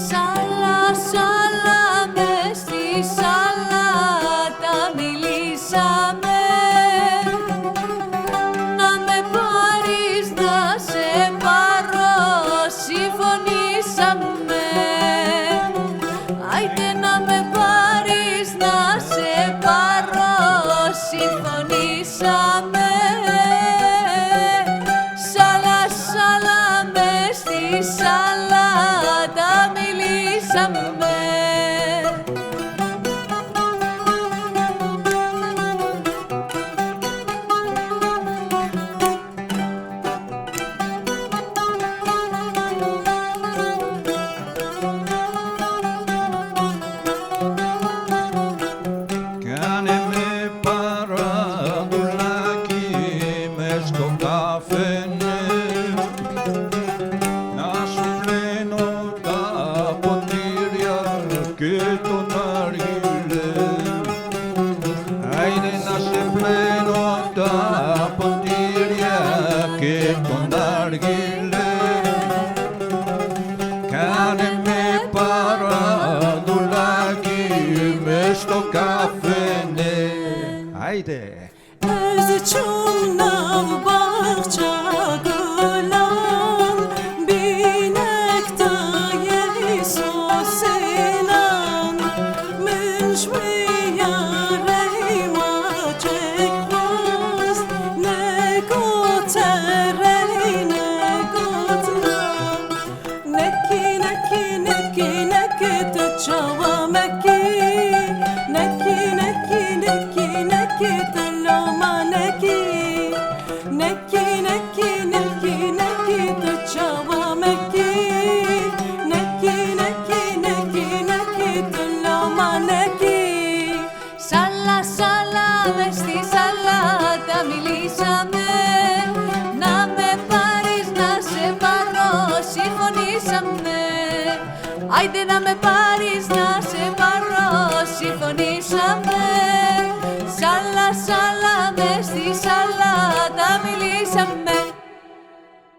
Σάλα, σάλα, μες στη σαλάτα μιλήσαμε. Να με πάρεις, να σε πάρω, συμφωνήσαμε. Άιτε να με πάρεις, να σε πάρω, συμφωνήσαμε. Σάλα, σάλα, μες στη σαλάτα μιλήσαμε. Κάνε με παραδουλάκι μες στο καφενέ, να σου πλένω τα ποτήρια και τον αργυλέ. Άιντε να σε πλένω τα ποτήρια και τον αργυλέ. Κάνε με παραδουλάκι μες στο καφενέ. Άιντε! از چون نوبخچه گلان بینکتای سوسنان منشوی ریما چک خواست نگوت ری نگوت نکی نکی نکی نکی تو چوامکی نکی نکی نکی نکی تو لومانکی نکی نکی نکی نکی تو چوامکی نکی نکی نکی نکی تو لومانکی. Σάλα, σάλα, μες στη σαλάτα μιλήσαμε. Να με πάρεις, να σε πάρω, συμφωνήσαμε. Άιντε να με πάρεις, να σε πάρω, συμφωνήσαμε. Σάλα, σάλα, μες στη σαλάτα μιλήσαμε.